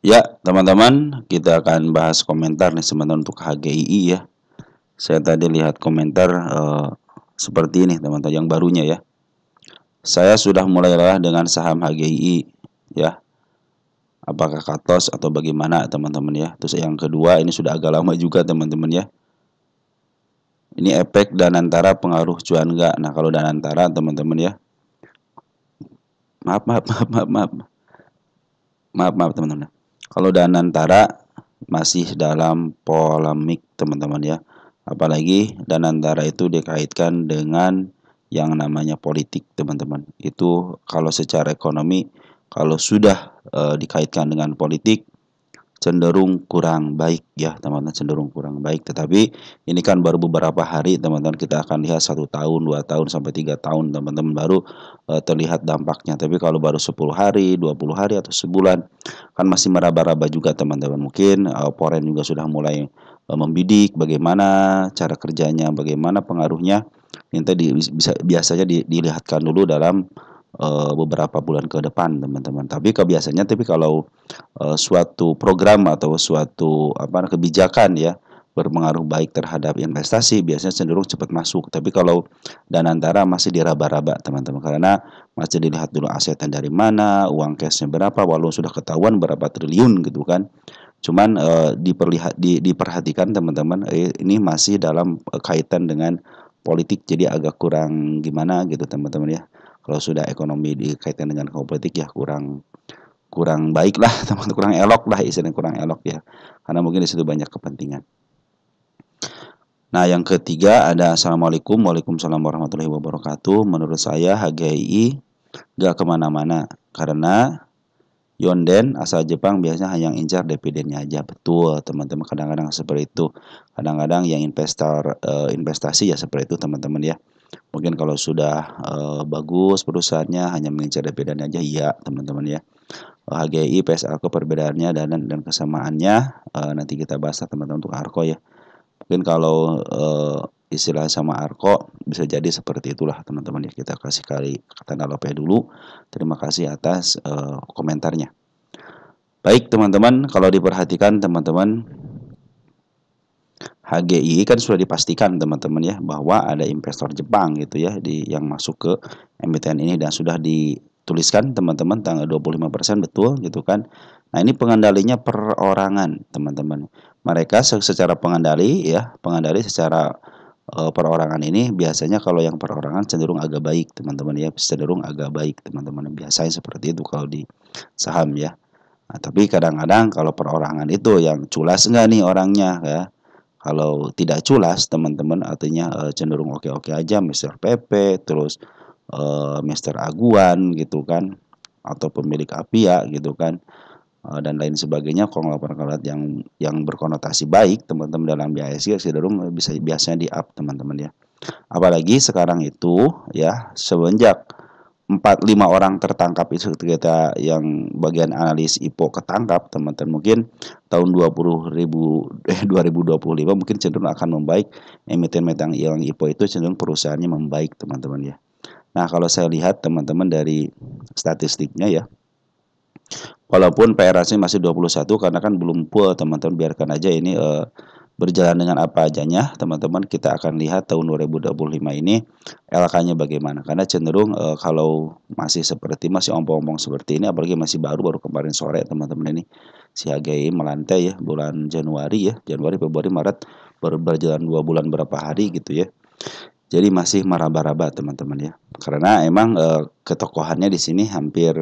Ya, teman-teman, kita akan bahas komentar nih teman-teman untuk HGII ya. Saya tadi lihat komentar seperti ini teman-teman yang barunya ya. Saya sudah mulai lelah dengan saham HGII ya. Apakah katos atau bagaimana teman-teman ya. Terus yang kedua ini sudah agak lama juga teman-teman ya. Ini efek Danantara pengaruh cuan enggak. Nah, kalau Danantara teman-teman ya. Maaf teman-teman. Kalau Danantara masih dalam polemik teman-teman ya. Apalagi Danantara itu dikaitkan dengan yang namanya politik teman-teman. Itu kalau secara ekonomi kalau sudah dikaitkan dengan politik cenderung kurang baik ya teman-teman, cenderung kurang baik. Tetapi ini kan baru beberapa hari teman-teman, kita akan lihat 1 tahun 2 tahun sampai 3 tahun teman-teman baru terlihat dampaknya. Tapi kalau baru 10 hari 20 hari atau sebulan kan masih meraba-raba juga teman-teman. Mungkin Foreign juga sudah mulai membidik bagaimana cara kerjanya, bagaimana pengaruhnya. Ini biasanya dilihatkan dulu dalam beberapa bulan ke depan teman-teman. Tapi kalau suatu program atau suatu kebijakan ya berpengaruh baik terhadap investasi biasanya cenderung cepat masuk. Tapi kalau Danantara masih diraba-raba teman-teman, karena masih dilihat dulu asetnya dari mana, uang cashnya berapa, walau sudah ketahuan berapa triliun gitu kan. Cuman diperhatikan teman-teman, ini masih dalam kaitan dengan politik, jadi agak kurang gimana gitu teman-teman ya. Kalau sudah ekonomi dikaitkan dengan politik ya kurang kurang baik lah teman, kurang elok lah, istilahnya kurang elok ya, karena mungkin di situ banyak kepentingan. Nah, yang ketiga ada Assalamualaikum. Waalaikumsalam warahmatullahi wabarakatuh. Menurut saya HGI gak kemana-mana karena Yonden asal Jepang biasanya hanya incar dividennya aja. Betul teman-teman, kadang-kadang seperti itu. Kadang-kadang yang investasi ya seperti itu teman-teman ya. Mungkin kalau sudah bagus perusahaannya hanya mengincar dividennya aja, iya teman-teman ya. HGI, PS Arko perbedaannya dan kesamaannya nanti kita bahas teman-teman untuk Arko ya. Mungkin kalau istilah sama Arko bisa jadi seperti itulah teman-teman ya. Kita kasih kali tanda lope dulu. Terima kasih atas komentarnya. Baik teman-teman, kalau diperhatikan teman-teman, HGI kan sudah dipastikan teman-teman ya bahwa ada investor Jepang gitu ya yang masuk ke emiten ini, dan sudah dituliskan teman-teman tanggal 25% betul gitu kan. Nah, ini pengendalinya perorangan teman-teman. Mereka secara pengendali secara perorangan ini biasanya kalau yang perorangan cenderung agak baik teman-teman ya, cenderung agak baik teman-teman. Biasanya seperti itu kalau di saham ya. Nah, tapi kadang-kadang kalau perorangan itu yang culas enggak nih orangnya ya. Kalau tidak culas teman-teman artinya cenderung oke-oke aja, Mister PP, terus Mister Aguan gitu kan, atau pemilik Apia gitu kan, dan lain sebagainya, konglomerat yang berkonotasi baik teman-teman dalam BISG cenderung biasanya di up teman-teman ya. Apalagi sekarang itu ya semenjak 4-5 orang tertangkap itu kita yang bagian analis IPO ketangkap teman-teman, mungkin tahun 2025 mungkin cenderung akan membaik, emiten-emiten yang IPO itu cenderung perusahaannya membaik teman-teman ya. Nah, kalau saya lihat teman-teman dari statistiknya ya, walaupun PR ratio masih 21 karena kan belum full teman-teman, biarkan aja ini berjalan dengan apa adanya teman-teman. Kita akan lihat tahun 2025 ini LK-nya bagaimana, karena cenderung kalau masih ompong-ompong seperti ini, apalagi masih baru kemarin sore teman-teman, ini si HGI melantai ya bulan Januari Februari Maret, baru berjalan 2 bulan berapa hari gitu ya. Jadi masih meraba-raba teman-teman ya, karena emang ketokohannya di sini hampir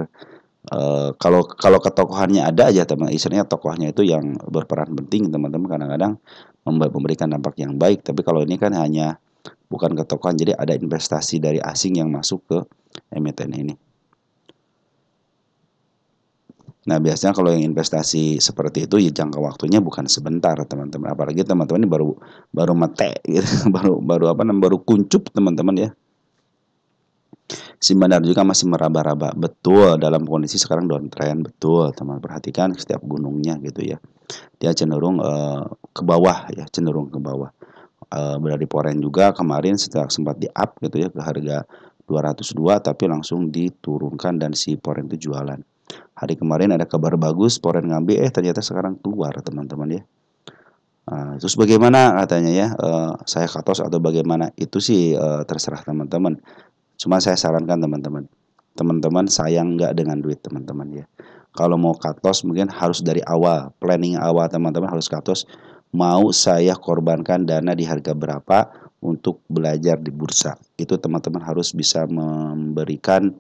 kalau ketokohannya ada aja teman, istilahnya tokohnya itu yang berperan penting teman-teman, kadang-kadang memberikan dampak yang baik. Tapi kalau ini kan hanya bukan ketokohan, jadi ada investasi dari asing yang masuk ke emiten ini. Nah, biasanya kalau yang investasi seperti itu ya jangka waktunya bukan sebentar teman-teman, apalagi teman-teman ini baru mete gitu, baru kuncup teman-teman ya. Simbandar juga masih meraba-raba, betul, dalam kondisi sekarang downtrend, betul teman, perhatikan setiap gunungnya gitu ya, dia cenderung ke bawah ya, cenderung ke bawah. Berarti Poren juga kemarin setelah sempat di up gitu ya ke harga 202, tapi langsung diturunkan dan si Poren itu jualan. Hari kemarin ada kabar bagus, Poren ngambil, ternyata sekarang keluar teman-teman ya. Terus bagaimana katanya ya, saya katos atau bagaimana, itu sih terserah teman-teman. Cuma saya sarankan teman-teman sayang nggak dengan duit teman-teman ya. Kalau mau katos mungkin harus dari awal, planning awal teman-teman harus katos. Mau saya korbankan dana di harga berapa untuk belajar di bursa. Itu teman-teman harus bisa memberikan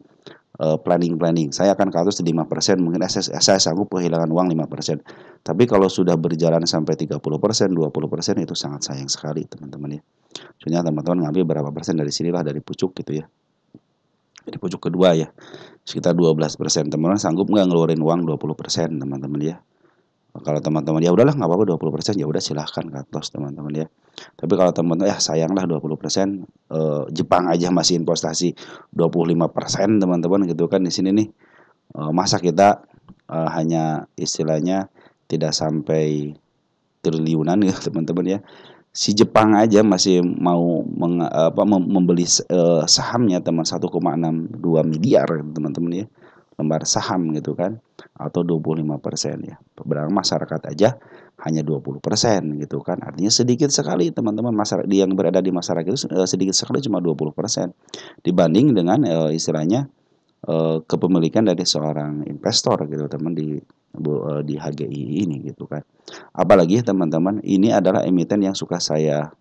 planning. Saya akan katus di 5%, mungkin saya sanggup kehilangan uang 5%. Tapi kalau sudah berjalan sampai 30%, 20% itu sangat sayang sekali teman-teman ya. Soalnya teman-teman ngambil berapa persen dari sinilah, dari pucuk gitu ya. Jadi pucuk kedua ya, sekitar 12%. Teman-teman sanggup nggak ngeluarin uang 20% teman-teman ya. Kalau teman-teman ya udahlah nggak apa-apa 20%, ya udah silahkan katos teman-teman ya. Tapi kalau teman-teman ya sayanglah 20%, Jepang aja masih investasi 25% teman-teman gitu kan di sini nih. Masa kita hanya istilahnya tidak sampai triliunan gitu teman-teman ya. Si Jepang aja masih mau membeli sahamnya teman 1,62 miliar teman-teman ya, lembar saham gitu kan, atau 25% ya. Berarti masyarakat aja hanya 20% gitu kan. Artinya sedikit sekali teman-teman, masyarakat yang berada di masyarakat itu sedikit sekali, cuma 20% dibanding dengan istilahnya kepemilikan dari seorang investor gitu teman di HGI ini gitu kan. Apalagi teman-teman, ini adalah emiten yang suka saya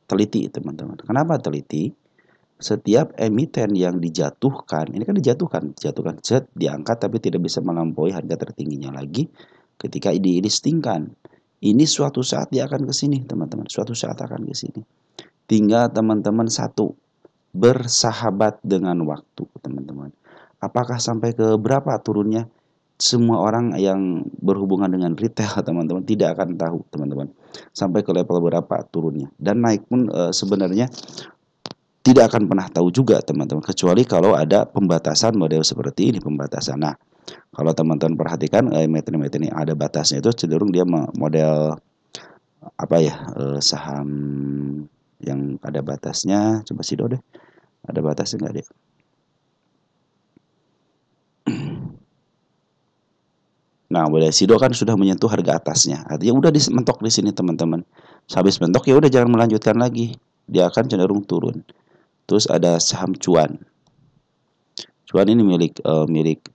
teliti teman-teman. Kenapa teliti? Setiap emiten yang dijatuhkan, ini kan dijatuhkan set diangkat tapi tidak bisa melampaui harga tertingginya lagi ketika dilistingkan. Ini suatu saat dia akan ke sini teman-teman, suatu saat akan ke sini. Tinggal teman-teman satu, bersahabat dengan waktu teman-teman. Apakah sampai ke berapa turunnya? Semua orang yang berhubungan dengan retail teman-teman tidak akan tahu teman-teman sampai ke level berapa turunnya, dan naik pun sebenarnya tidak akan pernah tahu juga teman-teman, kecuali kalau ada pembatasan model seperti ini, pembatasan. Nah, kalau teman-teman perhatikan emiten-emiten yang ada batasnya itu cenderung dia model apa ya, saham yang ada batasnya. Coba Sido deh, ada batasnya nggak deh? Nah, boleh Sido kan sudah menyentuh harga atasnya. Artinya udah mentok di sini teman-teman. Habis mentok ya udah jangan melanjutkan lagi. Dia akan cenderung turun. Terus ada saham Cuan. Cuan ini milik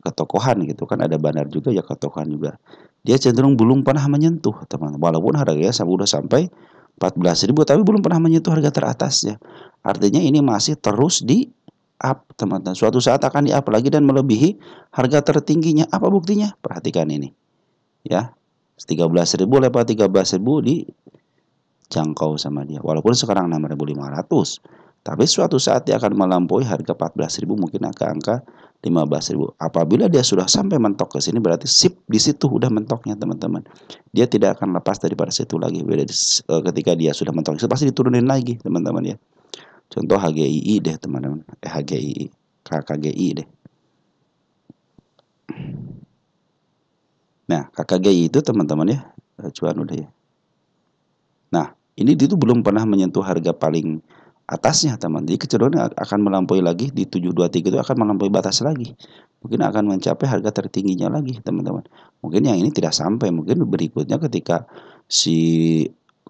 ketokohan gitu kan, ada Bandar juga ya, ketokohan juga. Dia cenderung belum pernah menyentuh teman. Walaupun harganya sudah sampai 14.000 tapi belum pernah menyentuh harga teratasnya. Artinya ini masih terus di up teman-teman. Suatu saat akan di up lagi dan melebihi harga tertingginya. Apa buktinya? Perhatikan ini. Ya. 13.000 level 13.000 dijangkau sama dia. Walaupun sekarang 6.500. Tapi suatu saat dia akan melampaui harga 14.000, mungkin angka 15.000. Apabila dia sudah sampai mentok ke sini, berarti sip di situ udah mentoknya teman-teman. Dia tidak akan lepas daripada situ lagi. Ketika dia sudah mentok, pasti diturunin lagi teman-teman ya. Contoh HGII deh teman-teman, HGII, KKGI deh. Nah, KKGI itu teman-teman ya, cuan udah ya. Nah, ini itu belum pernah menyentuh harga paling atasnya teman. Jadi kecenderungan akan melampaui lagi di 723 itu, akan melampaui batas lagi. Mungkin akan mencapai harga tertingginya lagi teman-teman. Mungkin yang ini tidak sampai, mungkin berikutnya ketika si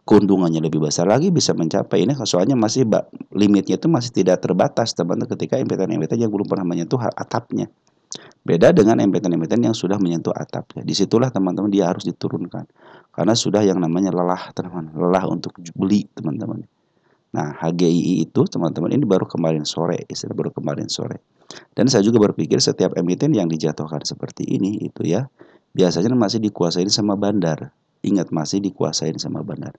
keuntungannya lebih besar lagi bisa mencapai ini, soalnya masih limitnya itu masih tidak terbatas teman-teman ketika emiten-emiten yang belum pernah menyentuh atapnya. Beda dengan emiten-emiten yang sudah menyentuh atapnya. Disitulah teman-teman dia harus diturunkan. Karena sudah yang namanya lelah teman-teman, lelah untuk beli teman-teman. Nah, HGII itu teman-teman ini baru kemarin sore, baru kemarin sore. Dan saya juga berpikir setiap emiten yang dijatuhkan seperti ini itu ya, biasanya masih dikuasain sama bandar. Ingat, masih dikuasain sama bandar.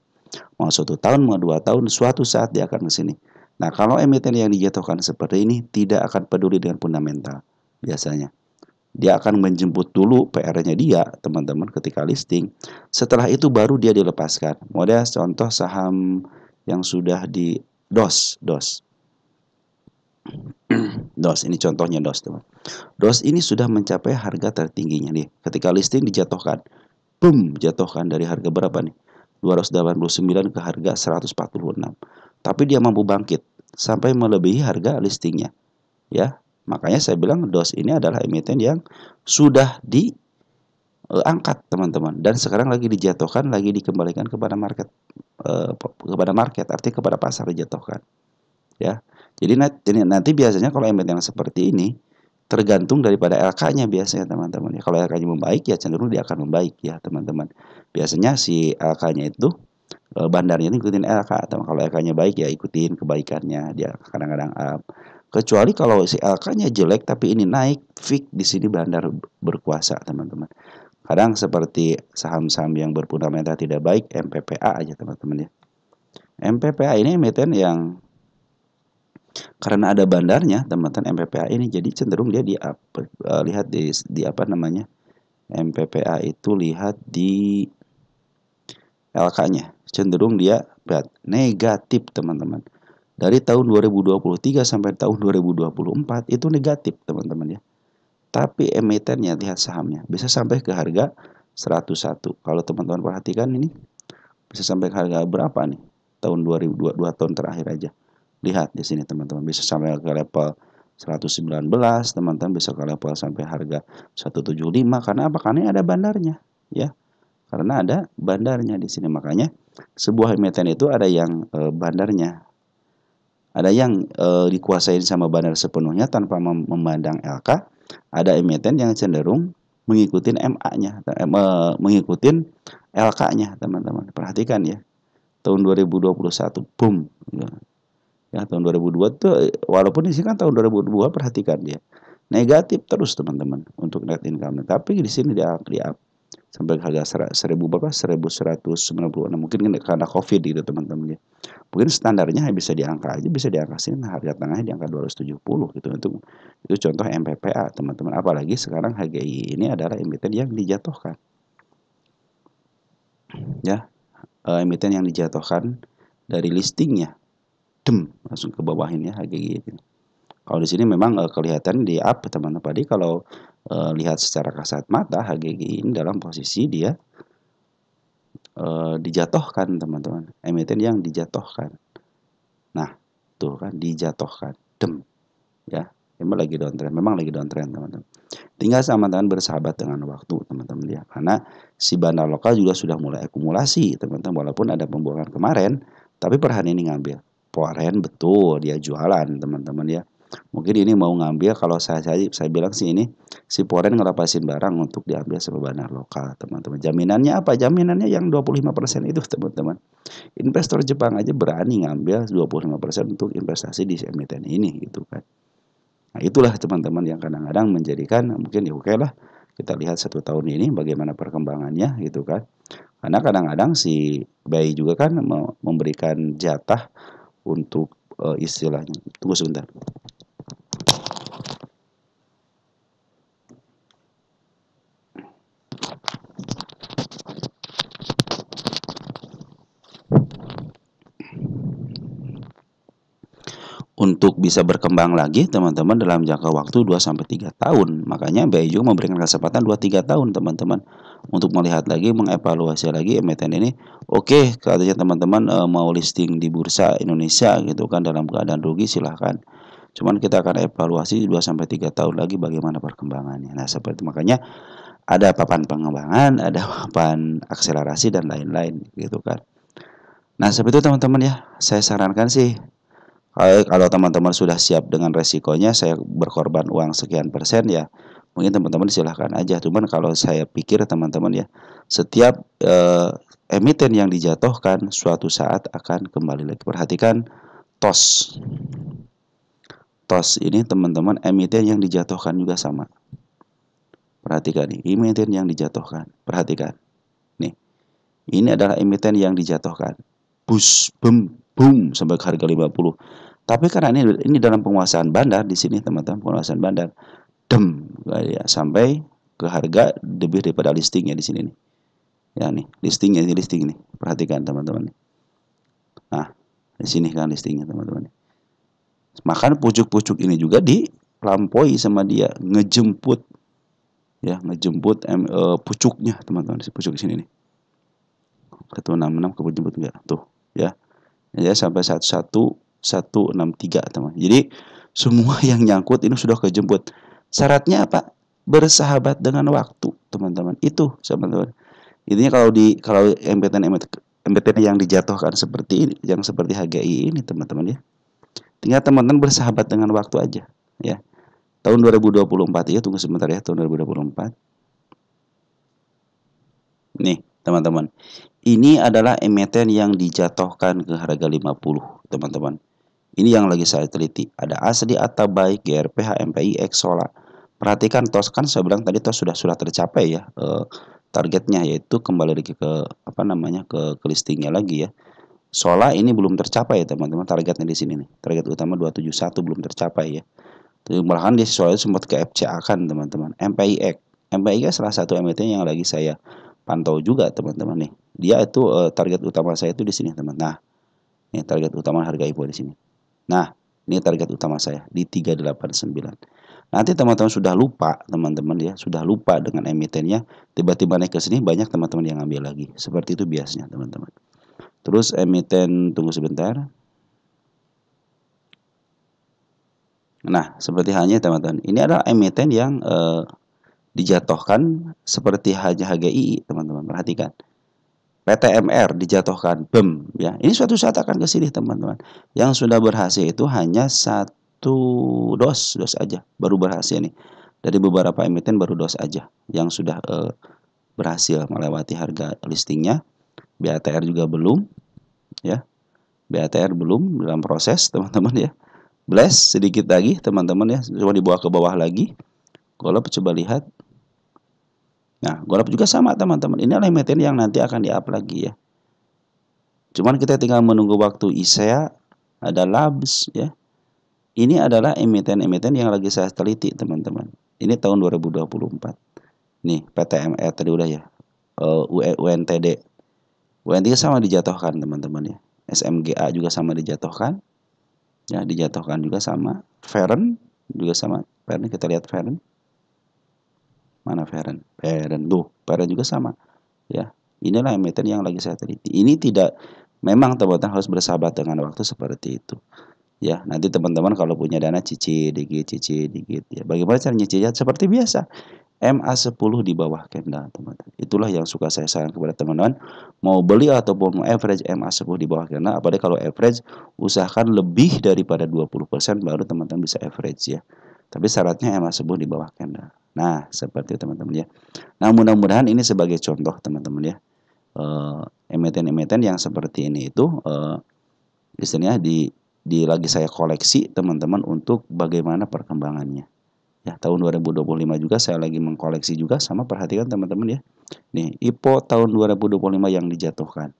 Mau 1 tahun, mau 2 tahun, suatu saat dia akan ke sini. Nah, kalau emiten yang dijatuhkan seperti ini tidak akan peduli dengan fundamental biasanya. Dia akan menjemput dulu PR-nya dia, teman-teman, ketika listing. Setelah itu baru dia dilepaskan. Model contoh saham yang sudah di DOS. DOS, ini contohnya DOS, teman. DOS ini sudah mencapai harga tertingginya nih. Ketika listing dijatuhkan. Boom, jatuhkan dari harga berapa nih? 289 ke harga 146. Tapi dia mampu bangkit sampai melebihi harga listingnya. Ya, Makanya saya bilang DOS ini adalah emiten yang sudah diangkat teman-teman, dan sekarang lagi dijatuhkan, lagi dikembalikan kepada market, artinya kepada pasar dijatuhkan ya. Jadi nanti biasanya kalau emiten yang seperti ini tergantung daripada LK-nya biasanya teman-teman ya. Kalau LK-nya membaik ya cenderung dia akan membaik ya teman-teman. Biasanya si LK-nya itu bandarnya itu ikutin LK, atau kalau LK-nya baik ya ikutin kebaikannya, dia kadang-kadang up. Kecuali kalau si LK-nya jelek tapi ini naik, fix di sini bandar berkuasa teman-teman. Kadang seperti saham-saham yang berfundamental tidak baik, MPPA aja teman-teman ya. MPPA ini emiten yang karena ada bandarnya teman-teman, MPPA ini jadi cenderung dia di up, lihat di apa namanya, MPPA itu lihat di LK-nya cenderung dia negatif teman-teman. Dari tahun 2023 sampai tahun 2024 itu negatif teman-teman ya. Tapi emitennya lihat sahamnya bisa sampai ke harga 101. Kalau teman-teman perhatikan ini bisa sampai ke harga berapa nih? Tahun 2022 tahun terakhir aja. Lihat di sini teman-teman bisa sampai ke level 119, teman-teman bisa ke level sampai harga 175 karena apa? Karena ada bandarnya ya. Karena ada bandarnya di sini, makanya sebuah emiten itu ada yang bandarnya, ada yang dikuasain sama bandar sepenuhnya tanpa memandang LK, ada emiten yang cenderung mengikuti MA-nya, mengikuti LK-nya teman-teman. Perhatikan ya, tahun 2021 boom ya, tahun 2002 tuh walaupun di sini kan tahun 2002 perhatikan dia negatif terus teman-teman untuk net income, tapi di sini dia up sampai harga 1196, mungkin karena COVID gitu teman-teman ya. Mungkin standarnya bisa diangkat aja, bisa diangkat sini harga tengahnya di angka 270 gitu. Itu contoh MPPA teman-teman. Apalagi sekarang HGI ini adalah emiten yang dijatuhkan ya, emiten yang dijatuhkan dari listingnya, langsung ke bawahin ya HGI ini. Kalau di sini memang kelihatan di up teman-teman. Tadi kalau lihat secara kasat mata HGI ini dalam posisi dia dijatuhkan teman-teman, emiten yang dijatuhkan. Nah tuh kan dijatuhkan ya, memang lagi downtrend teman-teman. Tinggal sama teman bersahabat dengan waktu teman-teman ya, karena si bandar lokal juga sudah mulai akumulasi teman-teman, walaupun ada pembuangan kemarin, tapi per hari ini ngambil Poren betul dia jualan teman-teman ya. Mungkin ini mau ngambil, kalau saya bilang sih ini si Poren ngelepasin barang untuk diambil sama bandar lokal teman-teman. Jaminannya apa? Jaminannya yang 25% itu teman-teman. Investor Jepang aja berani ngambil 25% untuk investasi di emiten ini gitu kan. Nah itulah teman-teman yang kadang-kadang menjadikan mungkin ya oke lah kita lihat 1 tahun ini bagaimana perkembangannya gitu kan. Karena kadang-kadang si BI juga kan memberikan jatah untuk istilahnya. Tunggu sebentar. Untuk bisa berkembang lagi teman-teman dalam jangka waktu 2-3 tahun. Makanya BI juga memberikan kesempatan 2-3 tahun teman-teman untuk melihat lagi, mengevaluasi lagi emiten ini. Oke, katanya teman-teman mau listing di bursa Indonesia gitu kan dalam keadaan rugi, silahkan. Cuman kita akan evaluasi 2-3 tahun lagi bagaimana perkembangannya. Nah, seperti makanya ada papan pengembangan, ada papan akselerasi dan lain-lain gitu kan. Nah, seperti itu teman-teman ya. Saya sarankan sih kalau teman-teman sudah siap dengan resikonya, saya berkorban uang sekian persen ya, mungkin teman-teman silahkan aja. Cuman kalau saya pikir teman-teman ya, setiap emiten yang dijatuhkan suatu saat akan kembali lagi. Perhatikan TOS. TOS ini teman-teman emiten yang dijatuhkan juga sama. Perhatikan nih, emiten yang dijatuhkan. Perhatikan. Nih, ini adalah emiten yang dijatuhkan. Bus, boom sampai ke harga 50. Tapi karena ini dalam penguasaan bandar di sini teman-teman, penguasaan bandar, ya, sampai ke harga lebih daripada listingnya di sini nih. Ya nih, listingnya ini listing nih. Perhatikan teman-teman. Nah, di sini kan listingnya teman-teman. Makan pucuk-pucuk ini juga dilampaui sama dia, ngejemput pucuknya teman-teman, si pucuk di sini nih. 166 kejemput enggak tuh ya. Ya sampai 11163 teman. Jadi Semua yang nyangkut ini sudah kejemput. Syaratnya apa? Bersahabat dengan waktu, teman-teman. Itu, teman-teman. Intinya kalau MPTN yang dijatuhkan seperti ini, yang seperti HGI ini, teman-teman ya. Tinggal teman-teman bersahabat dengan waktu aja, ya. Tahun 2024 ya, tunggu sebentar ya, tahun 2024. Nih, teman-teman. Ini adalah emiten yang dijatuhkan ke harga 50, teman-teman. Ini yang lagi saya teliti. Ada ASDI, Atabai, GRPH, MPI, Exola. Perhatikan TOS, kan saya bilang tadi TOS sudah tercapai ya, targetnya, yaitu kembali lagi ke apa namanya, ke listingnya lagi ya. Sola ini belum tercapai ya teman-teman, targetnya di sini nih. Target utama 271 belum tercapai ya. Malahan di Sola sempat ke FCA kan teman-teman. MPI salah satu emiten yang lagi saya pantau juga teman-teman nih. Dia itu target utama saya itu di sini teman. Nah, ini target utama harga IPO di sini. Nah, ini target utama saya di 389. Nanti teman-teman sudah lupa, teman-teman ya, sudah lupa dengan emitennya, tiba-tiba naik ke sini banyak teman-teman yang ambil lagi. Seperti itu biasanya, teman-teman. Terus emiten, tunggu sebentar. Nah, seperti halnya teman-teman, ini adalah emiten yang dijatuhkan seperti HGI, teman-teman. Perhatikan. PTMR dijatuhkan, BEM ya. Ini suatu saat akan ke sini teman-teman. Yang sudah berhasil itu hanya satu dos aja, baru berhasil nih. Dari beberapa emiten baru dos aja yang sudah berhasil melewati harga listingnya. BATR juga belum ya. BATR belum dalam proses teman-teman ya. Blast sedikit lagi teman-teman ya, coba dibawa ke bawah lagi. Golop coba lihat. Nah, Golop juga sama teman-teman. Ini adalah emiten yang nanti akan di-up lagi ya. Cuman kita tinggal menunggu waktu. ISEA, ada Labs ya. Ini adalah emiten-emiten yang lagi saya teliti teman-teman. Ini tahun 2024. Nih PTMR tadi udah ya. UNTD. UNTD sama dijatuhkan teman-teman ya. SMGA juga sama dijatuhkan. Ya, dijatuhkan juga sama. Feren juga sama. Feren, kita lihat Feren. Mana Feren? Feren tuh, Feren juga sama. Ya, inilah emiten yang lagi saya teliti. Ini tidak, memang teman-teman harus bersahabat dengan waktu seperti itu. Ya, nanti teman-teman kalau punya dana cicil dikit ya. Bagaimana cara nyicilnya? Seperti biasa. MA10 di bawah candle, teman-teman. Itulah yang suka saya sarankan kepada teman-teman. Mau beli ataupun mau average MA10 di bawah candle. Apalagi kalau average, usahakan lebih daripada 20% baru teman-teman bisa average ya. Tapi syaratnya MA10 di bawah candle. Nah, seperti itu teman-teman ya. Nah, mudah-mudahan ini sebagai contoh teman-teman ya. Emiten-emiten yang seperti ini itu istilahnya lagi saya koleksi teman-teman untuk bagaimana perkembangannya. Ya, tahun 2025 juga saya lagi mengkoleksi juga, sama perhatikan teman-teman ya. Nih, IPO tahun 2025 yang dijatuhkan.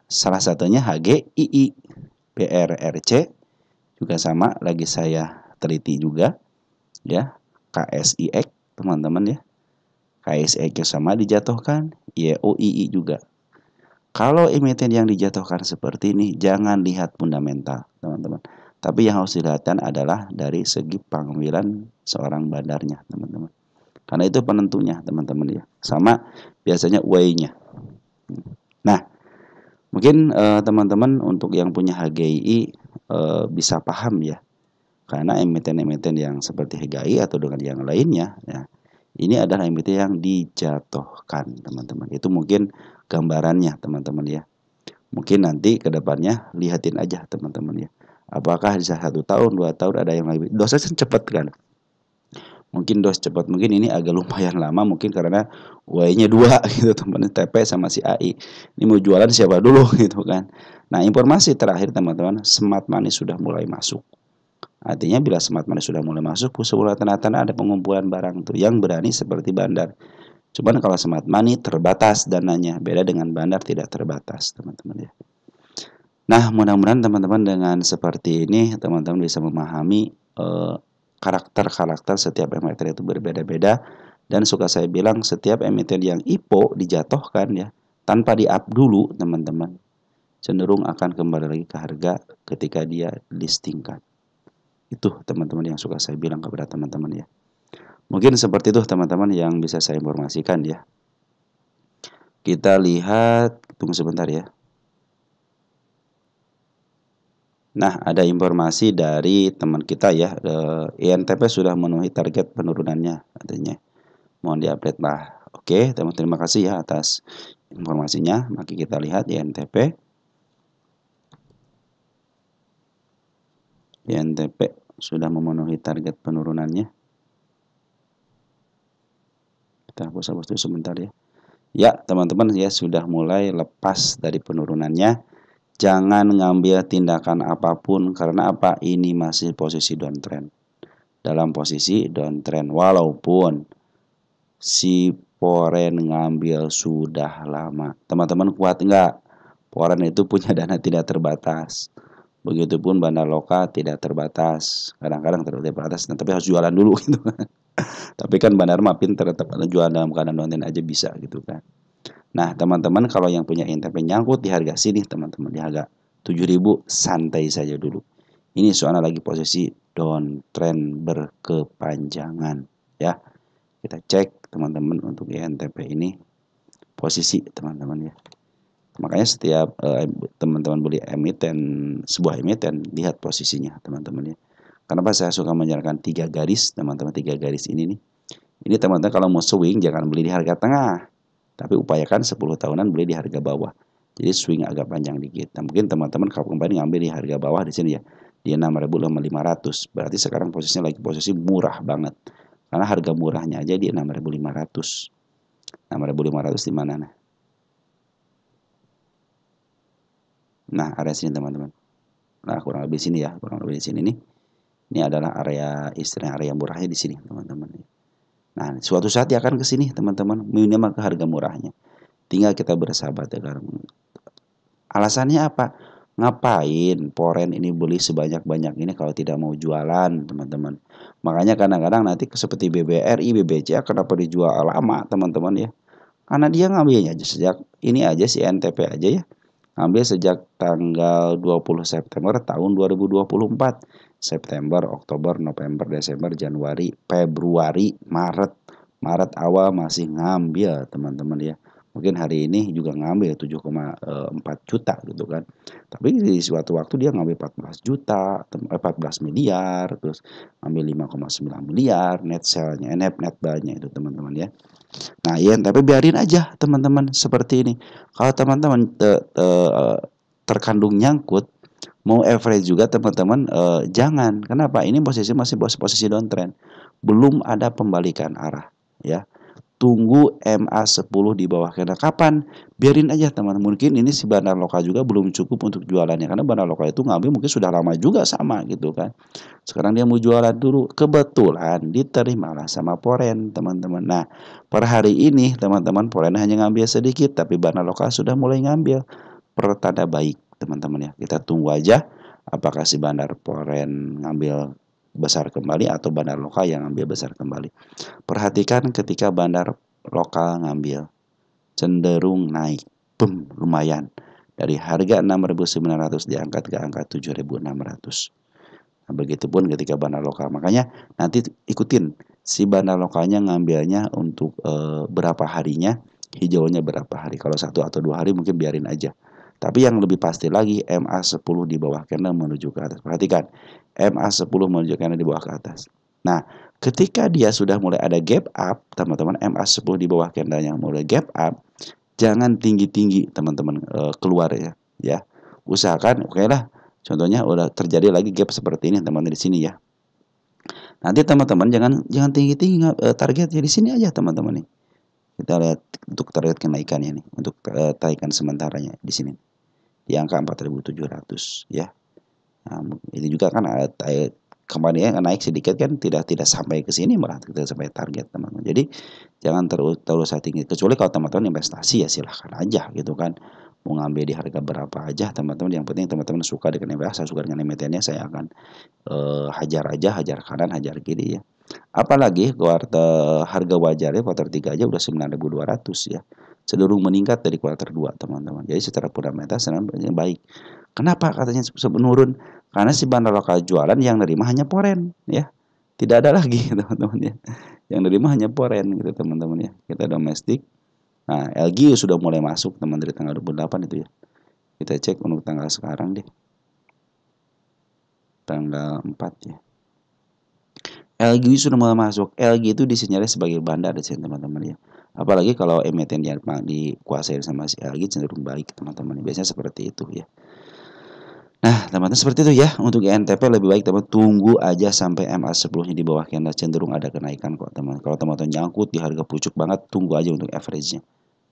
Salah satunya HGII, BRRC juga sama lagi saya teliti juga ya. KSIX teman-teman ya. KSIX sama dijatuhkan, YOII juga. Kalau emiten yang dijatuhkan seperti ini, jangan lihat fundamental, teman-teman. Tapi yang harus dilihatkan adalah dari segi pengambilan seorang bandarnya, teman-teman. Karena itu penentunya, teman-teman ya. Sama biasanya way-nya. Nah, mungkin teman-teman untuk yang punya HGI bisa paham ya. Karena emiten-emiten yang seperti HGI atau dengan yang lainnya, ya, ini adalah emiten yang dijatuhkan, teman-teman. Itu mungkin gambarannya, teman-teman ya. Mungkin nanti ke depannya lihatin aja, teman-teman ya. Apakah bisa 1 tahun, 2 tahun ada yang lebih. Dosnya cepat kan. Mungkin dos cepat, mungkin ini agak lumayan lama mungkin karena Y-nya 2 gitu teman-teman, TP sama si AI. Ini mau jualan siapa dulu gitu kan. Nah, informasi terakhir teman-teman, smart money sudah mulai masuk. Artinya bila smart money sudah mulai masuk, pusat tanda-tanda ada pengumpulan barang tuh yang berani seperti bandar. Cuman kalau smart money terbatas dananya, beda dengan bandar tidak terbatas, teman-teman ya. Nah, mudah-mudahan teman-teman dengan seperti ini teman-teman bisa memahami karakter-karakter setiap emiten itu berbeda-beda, dan suka saya bilang setiap emiten yang IPO dijatuhkan ya tanpa di-up dulu, teman-teman, cenderung akan kembali lagi ke harga ketika dia listingkan. Itu teman-teman yang suka saya bilang kepada teman-teman ya. Mungkin seperti itu teman-teman yang bisa saya informasikan ya. Kita lihat, tunggu sebentar ya. Nah, ada informasi dari teman kita ya, INTP sudah memenuhi target penurunannya katanya. Mohon diupdate lah. Oke, teman, terima kasih ya atas informasinya. Mari kita lihat INTP. INTP sudah memenuhi target penurunannya. Kita hapus dulu sebentar ya. Ya, teman-teman ya sudah mulai lepas dari penurunannya. Jangan ngambil tindakan apapun karena apa? Ini masih posisi downtrend. Dalam posisi downtrend walaupun si Poren ngambil sudah lama. Teman-teman kuat enggak? Poren itu punya dana tidak terbatas. Begitupun Bandar Loka tidak terbatas. Kadang-kadang terbatas, tapi harus jualan dulu gitu kan. Tapi kan Bandar mah pinter, tetap jualan dalam keadaan downtrend aja bisa gitu kan. Nah, teman-teman kalau yang punya INTP nyangkut di harga sini, teman-teman di harga 7.000 santai saja dulu. Ini soalnya lagi posisi downtrend berkepanjangan ya. Kita cek teman-teman untuk INTP ini posisi teman-teman ya. Makanya setiap teman-teman beli emiten, sebuah emiten, lihat posisinya teman-teman ya. Kenapa saya suka menjalankan 3 garis teman-teman, 3 garis ini nih. Ini teman-teman kalau mau swing jangan beli di harga tengah, tapi upayakan 10 tahunan beli di harga bawah. Jadi swing agak panjang dikit. Nah, mungkin teman-teman kalau kembali ngambil di harga bawah di sini ya, di 6.500. Berarti sekarang posisinya lagi posisi murah banget. Karena harga murahnya aja di 6.500. 6.500 di mana nah? Nah, area sini teman-teman. Nah, kurang lebih sini ya, kurang lebih di sini nih. Ini adalah area istilahnya area murahnya di sini, teman-teman. Nah, suatu saat dia akan ke sini, teman-teman, minimal ke harga murahnya. Tinggal kita bersahabat ya kan. Alasannya apa? Ngapain Poren ini beli sebanyak-banyak ini kalau tidak mau jualan, teman-teman. Makanya kadang-kadang nanti seperti BBRI, BBCA kenapa dijual lama, teman-teman ya. Karena dia ngambilnya aja sejak ini aja si NTP aja ya. Ngambil sejak tanggal 20 September tahun 2024. September, Oktober, November, Desember, Januari, Februari, Maret. Maret awal masih ngambil, teman-teman ya. Mungkin hari ini juga ngambil 7,4 juta gitu kan. Tapi di suatu waktu dia ngambil 14 juta, 14 miliar, terus ngambil 5,9 miliar net sale-nya, net buy-nya itu teman-teman ya. Nah, iya, tapi biarin aja teman-teman seperti ini. Kalau teman-teman terkandung nyangkut, mau average juga teman-teman jangan. Kenapa? Ini posisi masih posisi downtrend. Belum ada pembalikan arah, ya. Tunggu MA10 di bawah kena. Kapan? Biarin aja teman. Mungkin ini si Bandar Loka juga belum cukup untuk jualannya. Karena Bandar Loka itu ngambil mungkin sudah lama juga sama gitu kan. Sekarang dia mau jualan dulu. Kebetulan diterimalah sama Poren teman-teman. Nah, per hari ini teman-teman Poren hanya ngambil sedikit. Tapi Bandar Loka sudah mulai ngambil. Pertanda baik teman-teman ya. Kita tunggu aja apakah si Bandar Poren ngambil besar kembali atau Bandar Loka yang ngambil besar kembali. Perhatikan ketika Bandar Lokal ngambil cenderung naik, lumayan dari harga 6.900 diangkat ke angka 7.600. Nah, begitupun ketika Bandar Lokal. Makanya nanti ikutin si Bandar Lokalnya ngambilnya untuk berapa harinya, hijaunya berapa hari. Kalau 1 atau 2 hari mungkin biarin aja. Tapi yang lebih pasti lagi MA10 di bawah candle menuju ke atas. Perhatikan, MA10 menuju candle di bawah ke atas. Nah, ketika dia sudah mulai ada gap up, teman-teman, MA10 di bawah candle-nya mulai gap up, jangan tinggi-tinggi, teman-teman, keluar ya. Ya, usahakan, oke lah. Contohnya udah terjadi lagi gap seperti ini, teman-teman di sini ya. Nanti teman-teman jangan tinggi-tinggi targetnya di sini aja, teman-teman nih. Kita lihat untuk target kenaikannya nih, untuk tarikan sementaranya di sini di angka 4.700 ya. Nah, ini juga kan kemarin naik sedikit kan tidak sampai ke sini malah tidak sampai target teman-teman. Jadi jangan terlalu tinggi kecuali kalau teman-teman investasi ya silahkan aja gitu kan. Mau ngambil di harga berapa aja teman-teman, yang penting teman-teman suka dengan investasi, saya suka dengan emitennya, saya akan hajar kanan, hajar kiri ya. Apalagi kuartal harga wajarnya kuartal 3 aja udah 9.200 ya. Cenderung meningkat dari kuartal 2 teman-teman. Jadi secara fundamental sebenarnya baik. Kenapa katanya menurun? Karena si Bandar Lokal jualan yang nerima hanya Poren ya. Tidak ada lagi teman-teman ya. Yang nerima hanya Poren gitu teman-teman ya. Kita domestik. Nah, LG sudah mulai masuk teman dari tanggal 28 itu ya. Kita cek untuk tanggal sekarang deh. tanggal 4 ya. LG sudah mulai masuk. LG itu disinyalir sebagai bandar di sini teman-teman ya. Apalagi kalau emiten yang dikuasai sama si LG cenderung baik teman-teman. Biasanya seperti itu ya. Nah, teman-teman seperti itu ya. Untuk INTP lebih baik teman tunggu aja sampai MA10-nya di bawah candle, cenderung ada kenaikan kok teman. Kalau teman-teman nyangkut di harga pucuk banget, tunggu aja untuk average-nya.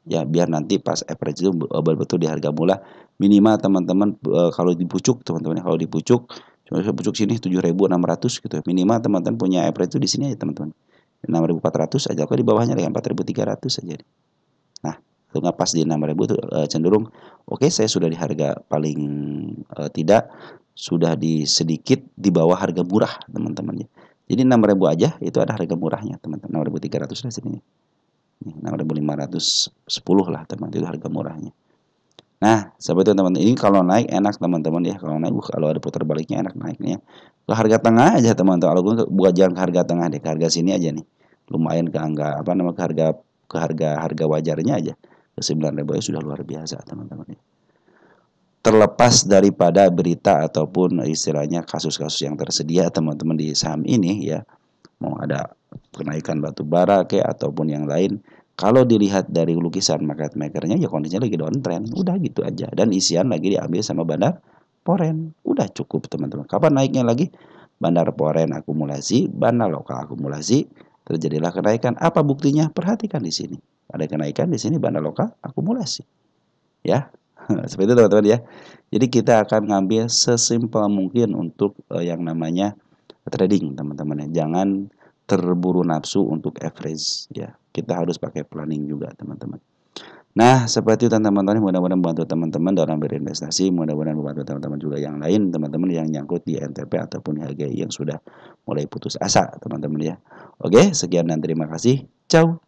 Ya, biar nanti pas average itu betul-betul di harga mula minimal teman-teman kalau di pucuk teman-teman, kalau di pucuk sini 7.600 gitu. Minimal teman-teman punya average itu di sini aja teman-teman. 6.400 aja, kalau di bawahnya kayak 4.300 aja. Nah, itu pas di 6.000 itu cenderung oke, saya sudah di harga paling tidak sudah di sedikit di bawah harga murah teman-teman ya. Jadi 6.000 aja itu ada harga murahnya teman-teman. 6.300 lah sini. 6.510 lah teman, itu harga murahnya. Nah, seperti itu teman-teman. Ini kalau naik enak teman-teman ya. Kalau naik kalau ada putar baliknya enak naiknya. Ke harga tengah aja teman-teman. Kalau gue buat jangan ke harga tengah deh, ke harga sini aja nih. Lumayan ke angka apa namanya ke harga wajarnya aja. Ke 9.000 ya sudah luar biasa teman-teman. Terlepas daripada berita ataupun istilahnya kasus-kasus yang tersedia teman-teman di saham ini ya, mau ada kenaikan batu bara kayak ataupun yang lain, kalau dilihat dari lukisan market makernya ya kondisinya lagi downtrend, udah gitu aja. Dan isian lagi diambil sama bandar foreign, udah cukup teman-teman. Kapan naiknya lagi? Bandar foreign akumulasi, bandar lokal akumulasi, terjadilah kenaikan. Apa buktinya? Perhatikan di sini. Ada kenaikan di sini bandar lokal akumulasi. Ya. Seperti itu teman-teman ya. Jadi kita akan ngambil sesimpel mungkin untuk yang namanya trading teman-teman ya. Jangan terburu nafsu untuk average ya. Kita harus pakai planning juga teman-teman. Nah, seperti itu teman-teman, mudah-mudahan membantu teman-teman dalam berinvestasi, mudah-mudahan membantu teman-teman juga yang lain, teman-teman yang nyangkut di NTP ataupun HGI yang sudah mulai putus asa, teman-teman ya. Oke, sekian dan terima kasih. Ciao.